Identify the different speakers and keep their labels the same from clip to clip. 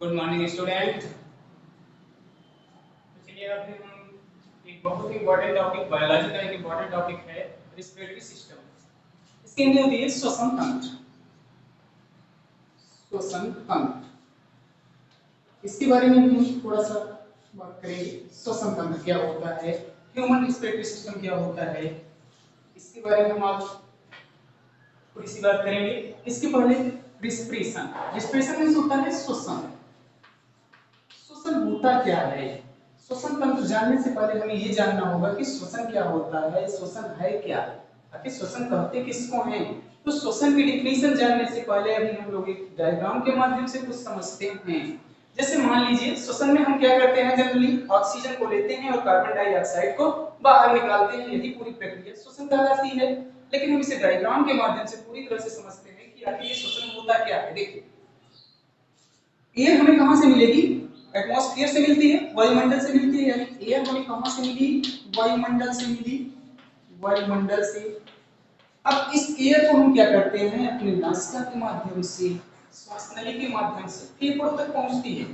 Speaker 1: Good morning student. चलिए अभी हम एक बहुत ही इम्पोर्टेंट टॉपिक, बायोलॉजी का एक इम्पोर्टेंट टॉपिक है रिस्पिरेटरी सिस्टम। इसकी हिंदी होती है श्वसन तंत्र। श्वसन तंत्र, इसके बारे में हम थोड़ा सा बात करेंगे। श्वसन तंत्र क्या होता है, ह्यूमन रिस्पिरेटरी सिस्टम क्या होता है, इसके बारे में हम आज थोड़ी सी बात करेंगे। इसके पहले रिस्पिरेशन। रिस्पिरेशन मींस होता है श्वसन। श्वसन होता क्या है? श्वसन तंत्र जानने से पहले हमें ये जानना होगा कि श्वसन क्या होता है, श्वसन है क्या, आखिर श्वसन कहते किसको हैं। तो श्वसन की डिफिनीशन जानने से पहले अभी हम लोग एक डायग्राम के माध्यम से कुछ समझते हैं। जैसे मान लीजिए श्वसन में हम क्या करते हैं, जनरली ऑक्सीजन को लेते हैं और कार्बन डाइऑक्साइड को बाहर निकालते हैं। यही पूरी प्रक्रिया श्वसन कहलाती है। लेकिन हम इसे डायग्राम के माध्यम से पूरी तरह से समझते हैं कि आखिर ये श्वसन होता क्या है। देखिए, एयर हमें कहां से मिलेगी? एटमॉस्फेयर से मिलती है, वायुमंडल से मिलती है। यानी एयर हमें कहां से मिली? वायुमंडल से मिली, वायुमंडल से। अब इस एयर को हम क्या करते हैं, अपने नासिका के माध्यम से, श्वास नली के माध्यम से फेफड़ों तक पहुंचती है।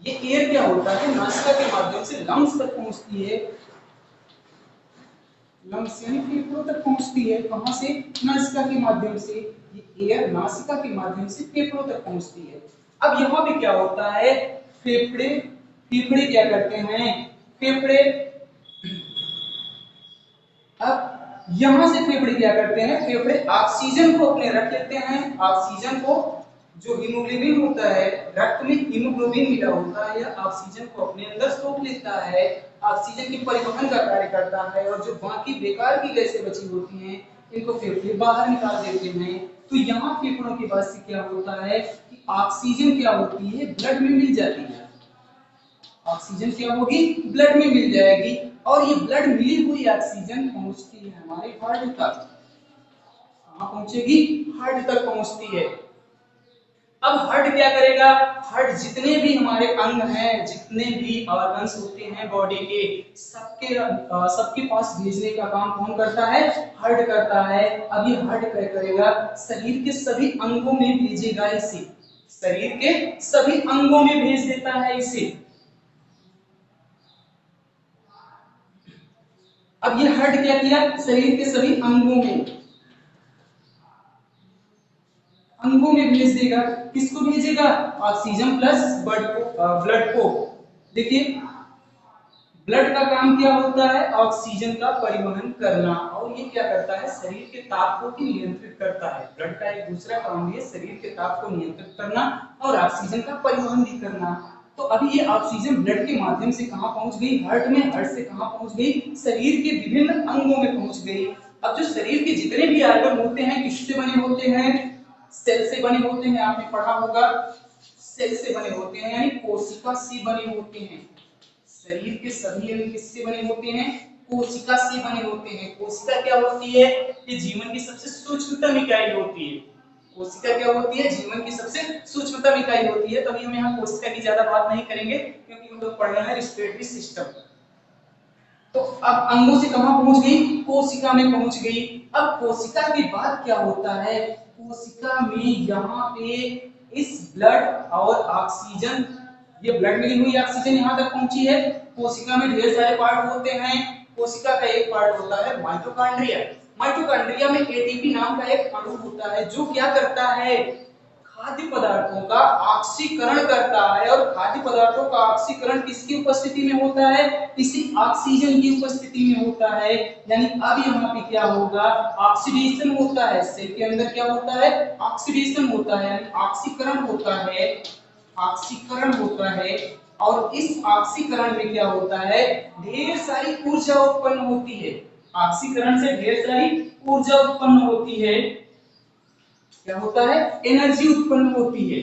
Speaker 1: ये एयर क्या होता है, नासिका के माध्यम से लंग्स तक पहुंचती है। लंग्स यानी फेफड़ों तक पहुंचती है। कहां से? नासिका के माध्यम से। ये एयर नासिका के माध्यम से फेफड़ों तक पहुंचती है। अब यहाँ पे क्या होता है, फेफड़े फेफड़े क्या करते हैं, फेफड़े, अब यहां से फेफड़े क्या करते हैं, फेफड़े ऑक्सीजन को अपने रख लेते हैं। ऑक्सीजन को, जो हीमोग्लोबिन होता है, रक्त में हीमोग्लोबिन मिला होता है, यह ऑक्सीजन को अपने अंदर सोख लेता है, ऑक्सीजन की परिवहन का कार्य करता है। और जो बाकी बेकार की गैसें बची होती हैं, इनको फेफड़े बाहर निकाल देते हैं। तो यहाँ फेफड़ों के बाद से क्या होता है कि ऑक्सीजन क्या होती है, ब्लड में मिल जाती है। ऑक्सीजन क्या होगी, ब्लड में मिल जाएगी। और ये ब्लड मिली हुई ऑक्सीजन पहुंचती है हमारे हार्ट तक। कहां पहुंचेगी? हार्ट तक पहुंचती है। अब हार्ट क्या करेगा, हार्ट जितने भी हमारे अंग हैं, जितने भी ऑर्गन्स होते हैं बॉडी के, सबके पास भेजने का काम कौन करता है? हार्ट करता है। अब ये हार्ट क्या करेगा, शरीर के सभी अंगों में भेजेगा इसे, शरीर के सभी अंगों में भेज देता है इसे। अब ये हार्ट क्या किया, शरीर के सभी अंगों में भेज देगा। किसको भेजेगा? ऑक्सीजन प्लस ब्लड को। देखिए, ब्लड का काम क्या होता है, ऑक्सीजन का परिवहन करना। और ये क्या करता है, शरीर के ताप को भी नियंत्रित करता है। ब्लड का एक दूसरा काम भी है शरीर के ताप को नियंत्रित करना और ऑक्सीजन का परिवहन भी करना। तो अभी ये ऑक्सीजन ब्लड के माध्यम से कहां पहुंच गई? हार्ट में। हार्ट से कहां पहुंच गई? शरीर के विभिन्न अंगों में पहुंच गई। अब जो शरीर के जितने भी ऑर्गन होते हैं, किससे बने होते हैं? सेल से बने होते हैं। आपने पढ़ा होगा, सेल से बने होते हैं, यानी कोशिका से बने होते हैं। शरीर के सभी अंग किससे बने होते हैं? कोशिका से बने होते हैं। कोशिका क्या होती है? ये जीवन की सबसे सूक्ष्मतम इकाई होती है। कोशिका क्या होती है? जीवन की सबसे सूक्ष्मतम इकाई होती है। तभी हम यहाँ कोशिका की ज्यादा बात नहीं करेंगे, क्योंकि हम लोग पढ़ रहे हैं रिस्पिरेटरी सिस्टम। तो अब अंगों से कहां पहुंच गई? कोशिका में पहुंच गई। अब कोशिका के बाद क्या होता है, कोशिका में यहाँ पे इस ब्लड और ऑक्सीजन, ये ब्लड मिली हुई ऑक्सीजन यहाँ तक पहुंची है। कोशिका में ढेर सारे पार्ट होते हैं। कोशिका का एक पार्ट होता है माइटोकॉन्ड्रिया। माइटोकॉन्ड्रिया में एटीपी नाम का एक अणु होता है, जो क्या करता है, खाद्य पदार्थों का ऑक्सीकरण करता है। और खाद्य पदार्थों का ऑक्सीकरण किसकी उपस्थिति में होता है? इसी ऑक्सीजन की उपस्थिति में होता है। यानी अब यहाँ पे क्या होगा, ऑक्सीडेशन होता है। सेल के अंदर क्या होता है? ऑक्सीडेशन होता है, यानी ऑक्सीकरण होता है। ऑक्सीकरण होता है। और इस ऑक्सीकरण में क्या होता है, ढेर सारी ऊर्जा उत्पन्न होती है। ऑक्सीकरण से ढेर सारी ऊर्जा उत्पन्न होती है। क्या होता है? एनर्जी उत्पन्न होती है।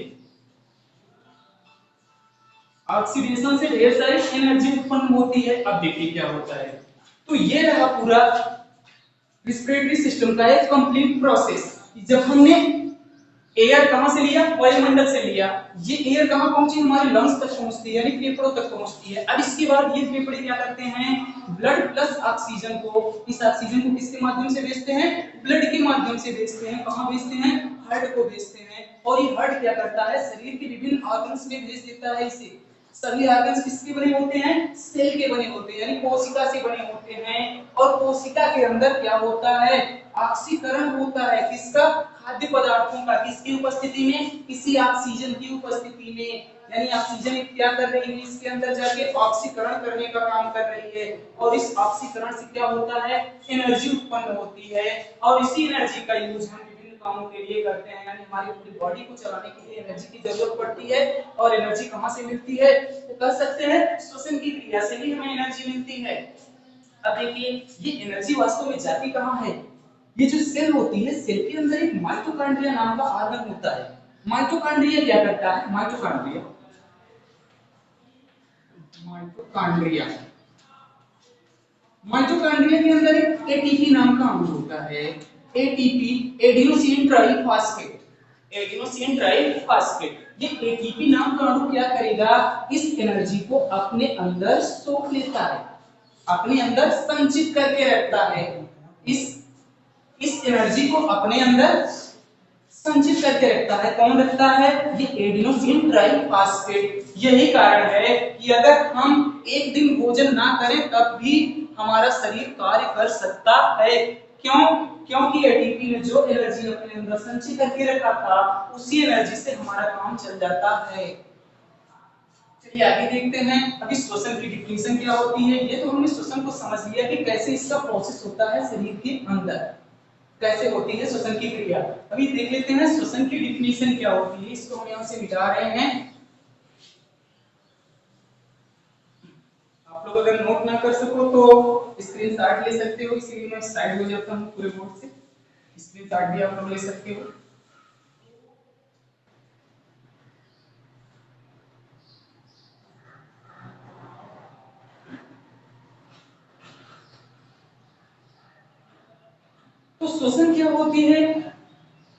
Speaker 1: ऑक्सीडेशन से ढेर सारी एनर्जी उत्पन्न होती है। अब देखिए क्या होता है। तो ये रहा पूरा रिस्पिरेटरी सिस्टम का एक कंप्लीट प्रोसेस। जब हमने एयर कहां से लिया? वायुमंडल से लिया। ये एयर कहां पहुंची? हमारे लंग्स तक पहुंचती है, यानी फेफड़ों तक पहुंचती है। अब इसके बाद ये फेफड़े क्या करते हैं, ब्लड प्लस ऑक्सीजन को, इस ऑक्सीजन को किसके माध्यम से भेजते हैं? ब्लड के माध्यम से भेजते हैं। कहां भेजते हैं? हार्ट को भेजते हैं। और ये हार्ट क्या करता है, शरीर के विभिन्न ऑर्गन्स में भेज देता है इसे। सभी ऑर्गन्स किसके बने होते हैं, सेल के बने होते हैं, यानी कोशिका से बने होते हैं। और कोशिका के अंदर क्या होता है, ऑक्सीकरण होता है, किसका, खाद्य पदार्थों का, किसकी उपस्थिति में, किसी ऑक्सीजन की उपस्थिति में। यानी ऑक्सीजन क्या कर रही है, इसके अंदर जाके ऑक्सीकरण करने का काम कर रही है। और इस ऑक्सीकरण से क्या होता है, एनर्जी उत्पन्न होती है। और इसी एनर्जी का यूज हम विभिन्न कामों के लिए करते हैं, यानी हमारी पूरी बॉडी को चलाने के लिए एनर्जी की जरूरत पड़ती है। और एनर्जी कहां से मिलती है, तो कह सकते हैं श्वसन की क्रिया से ही हमें एनर्जी मिलती है। अब देखिए ये एनर्जी वास्तव में जाती कहां है, ये जो सेल होती है, सेल के अंदर एक माइटोकॉन्ड्रिया नाम का ऑर्गन होता है। माइटोकॉन्ड्रिया क्या करता है, माइटोकॉन्ड्रिया माइटोकॉन्ड्रिया माइटोकॉन्ड्रिया के अंदर एक एटीपी नाम का अणु होता है। ATP, adenosine triphosphate, adenosine triphosphate. ये एटीपी नाम का अणु क्या करेगा, इस एनर्जी को अपने अंदर सोख लेता है, अपने अंदर संचित करके रखता है। इस एनर्जी को अपने अंदर संचित करके रखता है। कौन रखता है, ये एडिनोसिन ट्राइफॉस्फेट। यही कारण है कि अगर हम एक दिन भोजन ना करें तब भी हमारा शरीर कार्य कर सकता है। क्यों, क्योंकि एटीपी ने जो एनर्जी अपने अंदर संचित करके रखा था, उसी एनर्जी से हमारा काम चल जाता है। चलिए आगे देखते हैं। अभी श्वसन की डिफिनेशन क्या होती है, ये तो हमने श्वसन को समझ लिया कि कैसे इसका प्रोसेस होता है शरीर के अंदर, कैसे होती है श्वसन की क्रिया। अभी देख लेते हैं श्वसन की डिफिनेशन क्या होती है। इसको हम यहां से मिटा रहे हैं। आप लोग अगर नोट ना कर सको तो स्क्रीनशॉट ले सकते हो, इसीलिए मैं साइड हो जाता हूं पूरे बोर्ड से। स्क्रीनशॉट भी आप लोग ले सकते हो। तो श्वसन क्या होती है,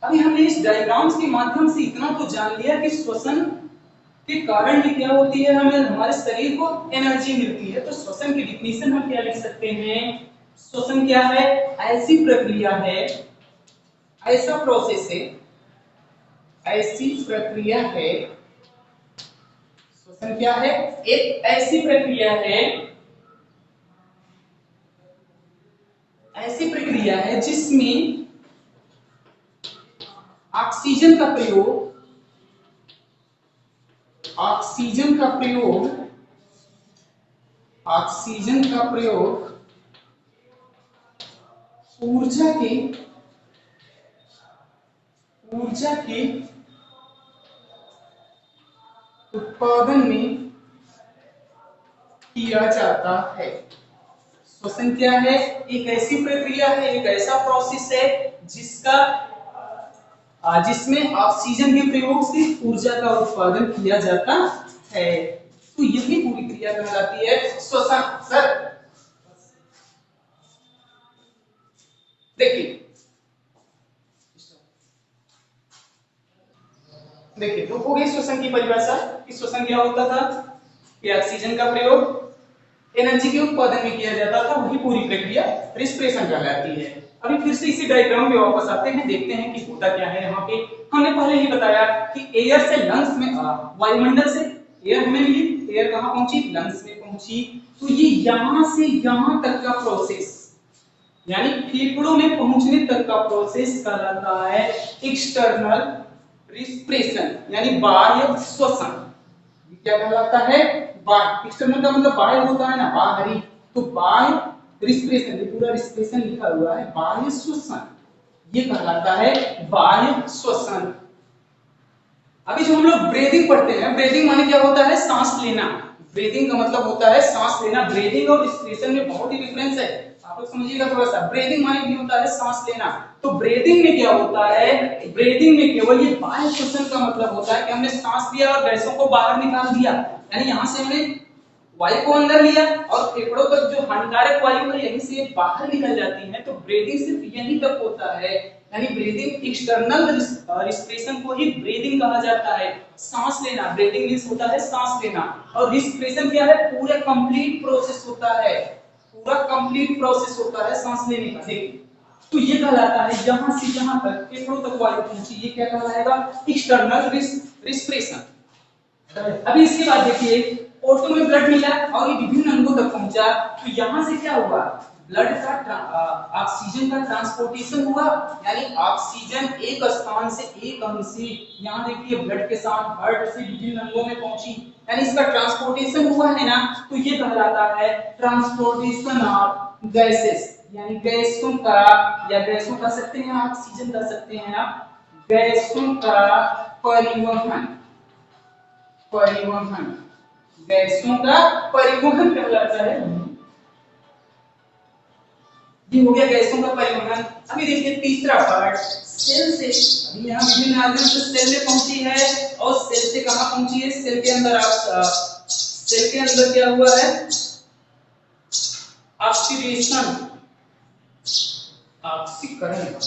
Speaker 1: अभी हमने इस डायग्राम्स के माध्यम से इतना तो जान लिया कि श्वसन के कारण भी क्या होती है, हमें हमारे शरीर को एनर्जी मिलती है। तो श्वसन की डिफिनेशन हम क्या लिख सकते हैं, श्वसन क्या है, ऐसी प्रक्रिया है, ऐसा प्रोसेस है, ऐसी प्रक्रिया है। श्वसन क्या है, एक ऐसी प्रक्रिया है, ऐसी प्रक्रिया है जिसमें ऑक्सीजन का प्रयोग, ऑक्सीजन का प्रयोग, ऑक्सीजन का प्रयोग ऊर्जा के उत्पादन में किया जाता है। श्वसन क्या है, एक ऐसी प्रक्रिया है, एक ऐसा प्रोसेस है जिसमें ऑक्सीजन के प्रयोग से ऊर्जा का उत्पादन किया जाता है। तो यही पूरी क्रिया कहलाती है श्वसन। सर देखिए देखिए, तो हो गई श्वसन की परिभाषा कि श्वसन क्या होता था, कि ऑक्सीजन का प्रयोग एनर्जी के उत्पादन में किया जाता था, वही पूरी प्रक्रिया रिस्पिरेशन कहलाती है। अभी फिर से इसी डायग्राम में वापस आते हैं, देखते हैं कि होता क्या है। यहाँ पे हमने पहले ही बताया कि एयर से लंग्स में, वायुमंडल से एयर हमें मिली, एयर कहाँ पहुंची, लंग्स में पहुंची। तो ये यहाँ से यहाँ तक का प्रोसेस, यानी फेफड़ों में पहुंचने तक का प्रोसेस कहलाता है एक्सटर्नल रिस्पिरेशन, यानी बाह्य श्वसन। क्या कहलाता है, बाह्य। एक्सटर्नल का मतलब बाह्य होता है ना, बाहरी। तो बाह्य रिस्पिरेशन, ये पूरा रिस्पिरेशन लिखा हुआ है, बाह्य श्वसन, ये कहलाता है बाह्य श्वसन। अभी जो हम लोग ब्रीदिंग पढ़ते हैं, ब्रीदिंग माने क्या होता है, सांस लेना। ब्रीदिंग का मतलब होता है सांस लेना। ब्रीदिंग और रिस्पिरेशन में बहुत ही डिफरेंस है, आप लोग समझिएगा थोड़ा सा। ब्रीदिंग माने भी होता है सांस लेना। तो ब्रीदिंग में क्या होता है, ब्रीदिंग में केवल ये बाह्य श्वसन का मतलब होता है कि हमने सांस लिया और गैसों को बाहर निकाल दिया, यानी यहां से हमने वायु को अंदर लिया और फेफड़ों तक जो हानिकारक वायु है यहीं से बाहर निकल जाती है। तो ब्रीदिंग सिर्फ यहीं तक होता है, यानी ब्रीदिंग एक्सटर्नल रिस्पिरेशन को ही ब्रीदिंग कहा जाता है। सांस लेना, ब्रीदिंग मींस होता है सांस लेना, और रिस्पिरेशन क्या है, पूरा कंप्लीट प्रोसेस होता है, पूरा कंप्लीट प्रोसेस होता है सांस लेने का। देखिए तो ये कहलाता है यहां से यहां तक फेफड़ों तक वायु पहुंची, ये क्या कहलाएगा? External respiration. अभी इसके बाद देखिए ऑटो में ब्लड मिला और ये विभिन्न अंगों तक पहुंचा, तो यहां से क्या हुआ? ब्लड का ऑक्सीजन का ट्रांसपोर्टेशन हुआ, यानी ऑक्सीजन एक स्थान से एक अंग से, यहां देखिए ब्लड के साथ हार्ट से विभिन्न अंगों में पहुंची, यानी इसका ट्रांसपोर्टेशन हुआ है ना, तो ये कहलाता है ट्रांसपोर्टेशन ऑफ गैसेस, यानी गैसों का, या गैसों कह सकते हैं, ऑक्सीजन कह सकते हैं आप, गैसों का परिवहन, परिवहन, गैसों का परिवहन कहलाता है। ये हो गया गैसों का परिवहन। अभी देखिए तीसरा पार्ट, सेल से, अभी यहाँ विभिन्न माध्यम से सेल में पहुंची है, और सेल से कहां पहुंची है? सेल के अंदर आप, सेल के अंदर क्या हुआ है? ऑक्सीडेशन, ऑक्सीकरण,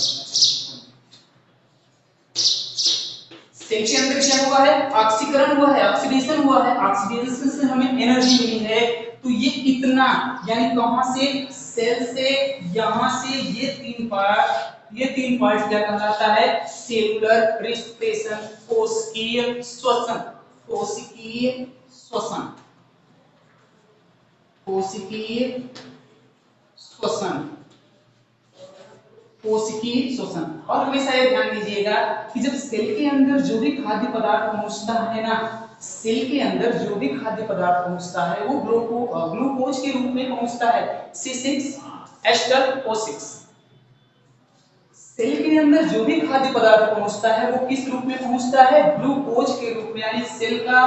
Speaker 1: सेल के अंदर क्या हुआ है? ऑक्सीकरण हुआ है, ऑक्सीडेशन हुआ है, ऑक्सीडेशन से हमें एनर्जी मिली है। तो ये इतना, यानी कहां से? सेल से, यहां से, ये तीन पार्ट क्या कहलाता है? सेलुलर रेस्पिरेशन, कोशिकीय श्वसन, कोशिकीय श्वसन, कोशिकीय श्वसन, कोशिकीय श्वसन। और हमेशा ये ध्यान दीजिएगा कि जब सेल के अंदर जो भी खाद्य पदार्थ पहुंचता है ना, सेल के अंदर जो भी खाद्य पदार्थ पहुंचता है वो ग्लूकोज के रूप में पहुंचता है, C6H12O6। सेल के अंदर जो भी खाद्य पदार्थ पहुंचता है वो किस रूप में पहुंचता है? ग्लूकोज के रूप में, यानी सेल का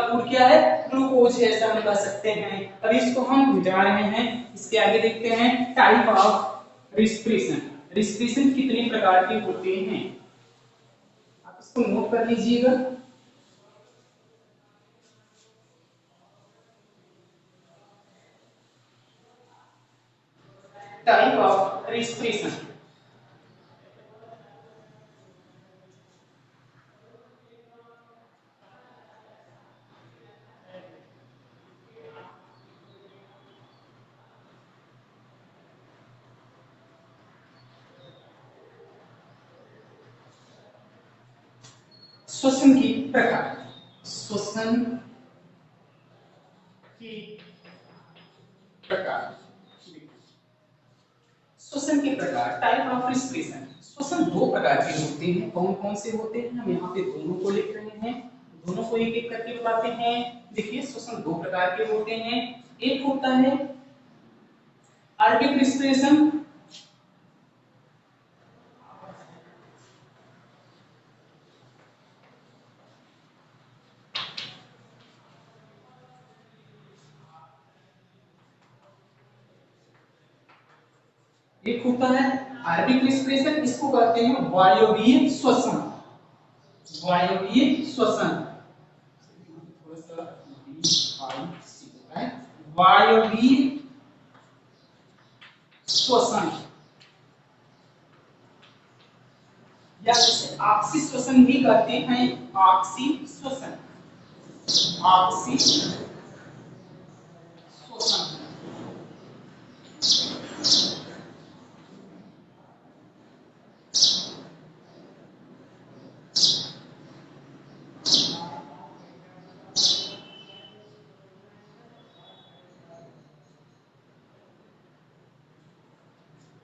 Speaker 1: फूड क्या है? ग्लूकोज है, ऐसा हम कह सकते हैं। अभी इसको हम मिटा रहे हैं, इसके आगे देखते हैं टाइप ऑफ रिस्पिरेशन। रिस्पिरेशन कितने प्रकार के होते हैं, आप इसको नोट कर लीजिएगा। टाइप ऑफ रिस्पिरेशन, श्वसन की प्रकार, श्वसन की प्रकार, श्वसन के प्रकार, टाइप ऑफ रिस्पिरेशन। श्वसन दो प्रकार के होते हैं, कौन कौन से होते हैं? हम यहाँ पे दोनों को लिख रहे हैं, दोनों को एक एक करके बताते हैं। देखिए श्वसन दो प्रकार के होते हैं, एक होता है आर्टिक रिस्पिरेशन, एक होता है आर्टिक रिस्पिरेशन, इसको कहते हैं वायवीय श्वसन, वायवीय श्वसन, वायवीय श्वसन, या इसे ऑक्सी श्वसन भी कहते हैं, ऑक्सी श्वसन, ऑक्सी श्वसन।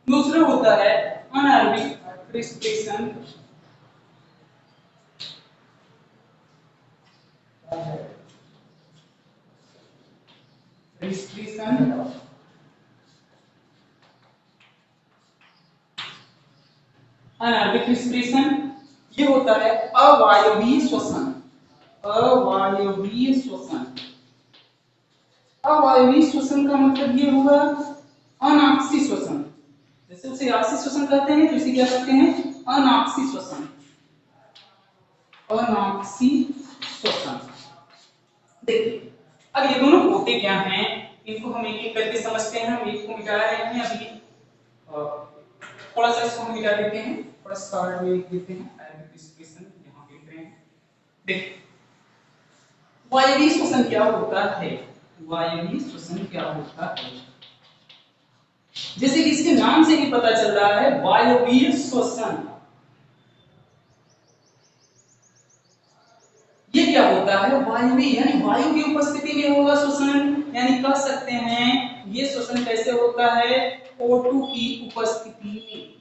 Speaker 1: दूसरा होता है anaerobic respiration, respiration anaerobic respiration, ये होता है अवायवीय श्वसन, अवायवीय श्वसन। अवायवीय श्वसन का मतलब ये हुआ अनाक्सी श्वसन, जैसे उसे ऑक्सी श्वसन कहते हैं तो इसे क्या कहते हैं? अनाक्सी श्वसन, अनाक्सी श्वसन। देखिए अब ये दोनों होते क्या हैं, इनको हम एक एक करके समझते हैं। हम एक को मिटा रहे हैं अभी, थोड़ा सा इसको हम मिटा देते हैं, थोड़ा शॉर्ट में लिख देते हैं, आयोनिक रिस्पिरेशन यहां पे लिख रहे हैं। देखिए वायवीय श्वसन क्या होता है, वायवीय श्वसन क्या होता है? जैसे कि इसके नाम से ही पता चल रहा है वायवीय श्वसन। ये क्या होता है, वायवीय यानी वायु की उपस्थिति में होगा श्वसन, यानी कह सकते हैं ये श्वसन कैसे होता है, O2 की उपस्थिति में,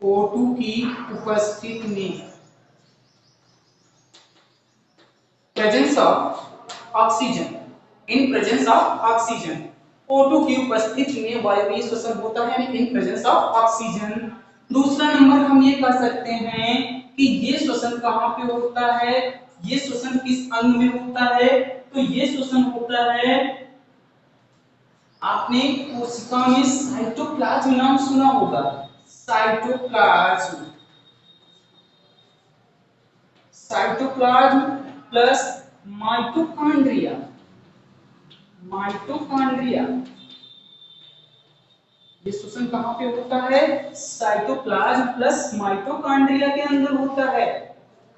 Speaker 1: O2 की उपस्थिति में, presence of oxygen, in presence of oxygen, O2 की उपस्थिति में वायवीय श्वसन होता है, यानी इन प्रेजेंस ऑफ ऑक्सीजन। दूसरा नंबर हम ये कह सकते हैं कि ये श्वसन कहाँ पे होता है, ये श्वसन किस अंग में होता है, तो ये श्वसन होता है, आपने कोशिका में साइटोप्लाज्म नाम सुना होगा, cytoplasm, cytoplasm plus mitochondria, mitochondria, ये श्वसन कहां पे होता है, साइटोप्लाज्म प्लस माइटोकॉन्ड्रिया के अंदर होता है।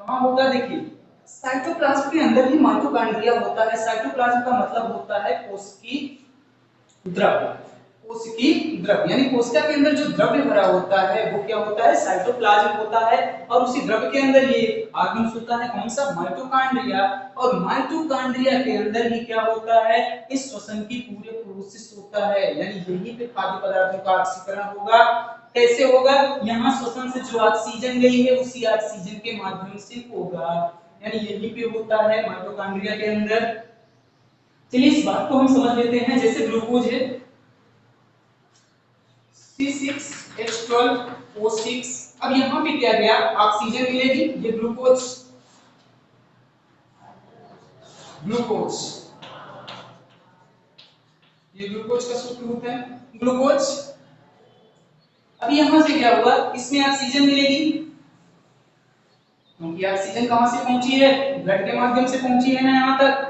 Speaker 1: कहां होगा, देखिए साइटोप्लाज्म के अंदर ही माइटोकॉन्ड्रिया होता है। साइटोप्लाज्म का मतलब होता है कोशिकी द्रव्य, कोशिकी द्रव्य यानी कोशिका के अंदर जो द्रव्य भरा होता है वो क्या होता है, साइटोप्लाज्म होता है। और उसी द्रव्य के अंदर ये ऑर्गन्स होता है, कौन सा, माइटोकॉन्ड्रिया। और माइटोकॉन्ड्रिया के अंदर ही क्या होता है, इस श्वसन की पूरे प्रोसेस होता है, यानी यही पे खाद्य पदार्थों का ऑक्सीकरण होगा। कैसे होगा, यहाँ श्वसन से जो ऑक्सीजन गई है उसी ऑक्सीजन के माध्यम से होगा, यानी यही पे होता है माइटोकॉन्ड्रिया के अंदर। चलिए इस बात को हम समझ लेते हैं, जैसे ग्लूकोज है C6H12O6, अब यहाँ पे क्या गया, ऑक्सीजन मिलेगी, ये ग्लूकोज, ग्लूकोज, ये ग्लूकोज का सूत्र होता है, ग्लूकोज। अब यहाँ से क्या हुआ, इसमें ऑक्सीजन मिलेगी, क्योंकि ऑक्सीजन कहां से पहुंची है, ब्लड के माध्यम से पहुंची है ना, यहाँ तक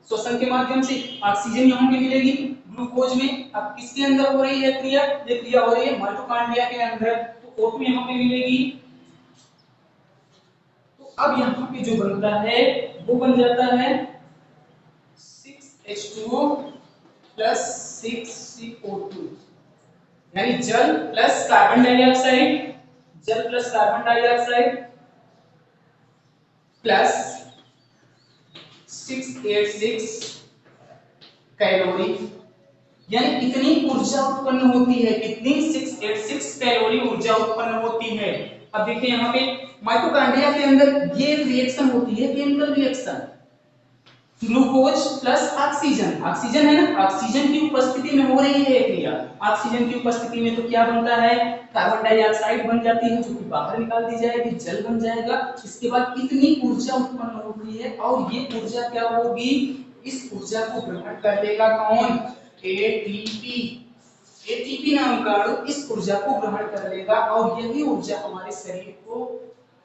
Speaker 1: श्वसन के माध्यम से ऑक्सीजन यहाँ पे मिलेगी ग्लूकोज में। अब किसके अंदर हो रही है क्रिया, ये क्रिया हो रही है माइटोकॉन्ड्रिया के अंदर, तो O2 यहाँ पे मिलेगी। तो अब यहाँ पे जो बनता है वो बन जाता है 6H2O प्लस 6CO2, यानी जल प्लस कार्बन डाइऑक्साइड, जल plus carbon dioxide plus 686 calorie, यानी इतनी ऊर्जा उत्पन्न होती है, कितनी, 686 कैलोरी ऊर्जा उत्पन्न होती है। अब देखिए यहाँ पे माइटोकॉन्ड्रिया के अंदर ये रिएक्शन होती है, chemical reaction, glucose plus oxygen, oxygen है ना, ऑक्सीजन की उपस्थिति में हो रही है क्रिया। ऑक्सीजन की उपस्थिति में तो क्या बनता है, कार्बन डाइऑक्साइड बन जाती है, जो कि बाहर निकाल दी जाएगी, जल बन जाएगा। इसके बाद इतनी ऊर्जा उत्पन्न होती है, और ये ऊर्जा क्या होगी, इस ऊर्जा को ग्रहण कर लेगा कौन, एटीपी, एटीपी नाम का अणु इस ऊर्जा को ग्रहण कर लेगा, और यही ऊर्जा हमारे शरीर को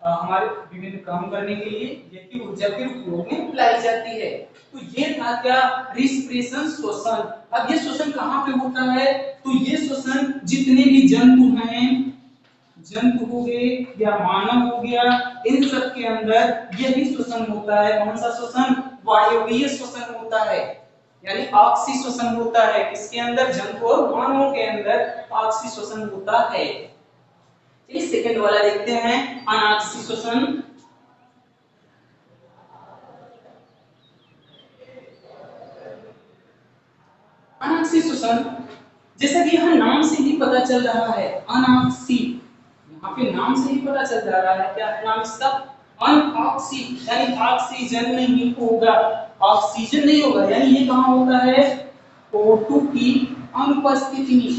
Speaker 1: हमारे विभिन्न काम करने के लिए यही ऊर्जा के उपयोग में लाई जाती है। तो ये था क्या, रिस्पिरेशन, श्वसन। अब ये श्वसन कहाँ पे होता है, तो ये श्वसन जितने भी जंतु हैं, जंतु हो गए या मानव हो गया, इन सब के अंदर यही श्वसन होता है। कौन सा श्वसन, वायवीय श्वसन होता है, यानी ऑक्सी श्वसन होता है। किसके अंदर, जंतु और मानवों के अंदर ऑक्सी श्वसन होता है। इस सेकंड वाला देखते हैं, अनाक्सी श्वसन। अनाक्सी श्वसन, जैसा कि यहाँ नाम से ही पता चल रहा है, अनाक्सी, यहाँ पे नाम से ही पता चल रहा है, क्या है नाम इसका, अनऑक्सी, यानी ऑक्सीजन नहीं होगा, ऑक्सीजन नहीं होगा, यानी ये कहाँ होता है, O2 की अनुपस्थिति में,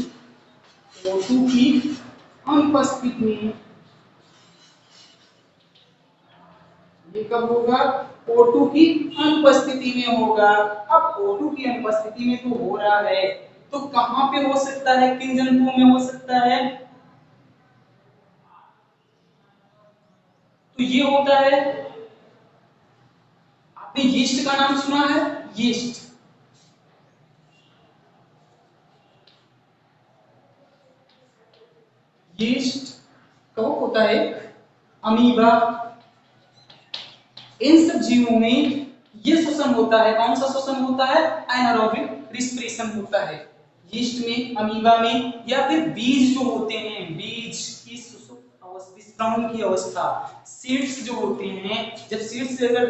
Speaker 1: O2 की अनुपस्थिति में। ये कब होगा, O2 की अनुपस्थिति में होगा। अब O2 की अनुपस्थिति में तो हो रहा है, तो कहां पे हो सकता है, किन जंतुओं में हो सकता है, तो ये होता है, आपने यीस्ट का नाम सुना है, यीस्ट, यीस्ट कब होता है, अमीबा, इन सब जीवों में ये श्वसन होता है। कौन सा श्वसन होता है, एनारोबिक रिस्पिरेशन होता है, यीस्ट में, अमीबा में, या फिर बीज जो होते हैं, बीज की विश्राम की अवस्था, सीड्स जो होते हैं, जब सीड्स अगर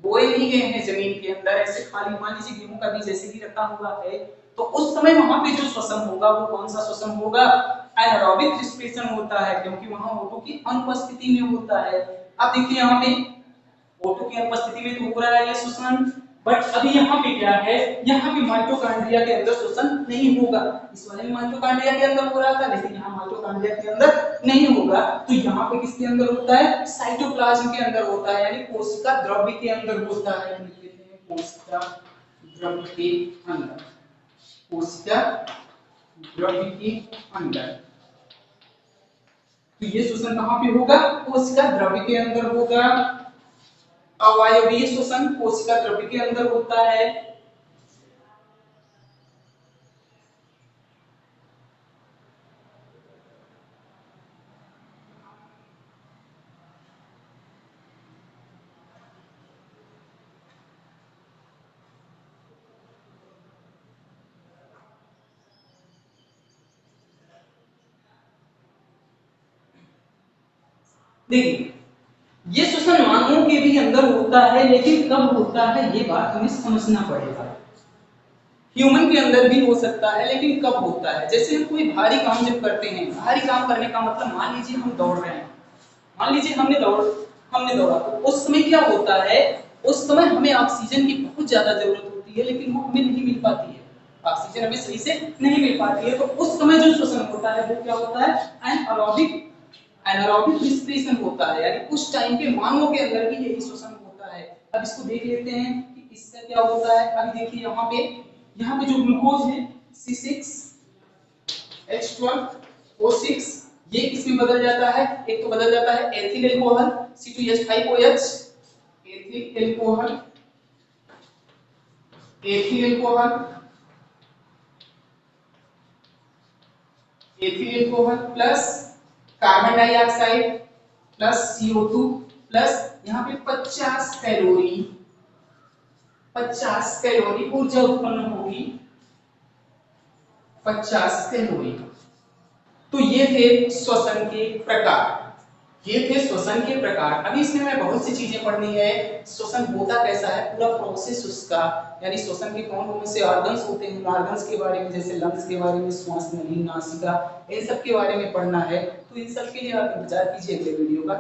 Speaker 1: बोए नहीं गए हैं जमीन के अंदर, ऐसे खाली मान लीजिए गेहूं का बीज ऐसे ही रखा हुआ है, तो उस समय वहां पे जो श्वसन होगा वो कौन सा श्वसन होगा? एनारोबिक रिस्पिरेशन होता है, क्योंकि वहां O2 की अनुपस्थिति में होता है। अब देखिए यहाँ पे O2 की अनुपस्थिति में तो हो रहा है ये श्वसन, बट अभी यहाँ पे क्या है, यहाँ पे माइटोकॉन्ड्रिया के अंदर श्वसन नहीं होगा। इस वाले में माइटोकॉन्ड्रिया के अंदर हो रहा था, लेकिन यहाँ माइटोकॉन्ड्रिया के अंदर नहीं होगा, तो यहाँ पे किसके अंदर होता है? साइटोप्लाज्म के अंदर होता है, यानी कोशिका द्रव्य के अंदर होता है। कोशिका द्रव्य के अंदर, कोशिका द्रव्य के अंदर। तो ये श्वसन कहाँ पे होगा? कोशिका द्रव्य के अंदर होगा। अवायवीय श्वसन कोशिका द्रव्य के अंदर होता है। देखिए ये श्वसन मानवों के भी अंदर होता है, लेकिन कब होता है ये बात हमें समझना पड़ेगा। ह्यूमन के अंदर भी हो सकता है, लेकिन कब होता है? जैसे हम कोई भारी काम जब करते हैं, भारी काम करने का मतलब मान लीजिए हम दौड़ रहे हैं, मान लीजिए हमने दौड़ा, तो उस समय क्या होता है? उस समय हमें ऑक्सीजन की बहुत ज्यादा जरूरत होती है, लेकिन वो हमें नहीं मिल पाती है, ऑक्सीजन हमें सही से नहीं मिल पाती है। तो उस समय जो श्वसन होता है वो क्या होता है? एनारोबिक रिस्पिरेशन होता है, यानी उस टाइम पे मानवों के अंदर भी यही श्वसन होता है। अब इसको देख लेते हैं कि इसका क्या होता है। अभी देखिए यहाँ पे जो ग्लूकोज है C6H12O6, ये इसमें बदल जाता है। एक तो बदल जाता है ethyl alcohol C2H5OH, ethyl alcohol, ethyl alcohol, ethyl alcohol plus carbon dioxide plus CO2 plus यहाँ पे 50 कैलोरी ऊर्जा उत्पन्न होगी, 50 कैलोरी। तो ये थे श्वसन के प्रकार, ये थे श्वसन के प्रकार। अभी इसमें हमें बहुत सी चीजें पढ़नी है। श्वसन होता कैसा है, पूरा प्रोसेस उसका, यानी श्वसन के कौन कौन से ऑर्गन्स होते हैं, ऑर्गन्स के बारे में, जैसे लंग्स के बारे में, श्वास नली, नासिका, इन सब के बारे में पढ़ना है। तो इन सब के लिए आप इंतजार कीजिए अगले वीडियो का।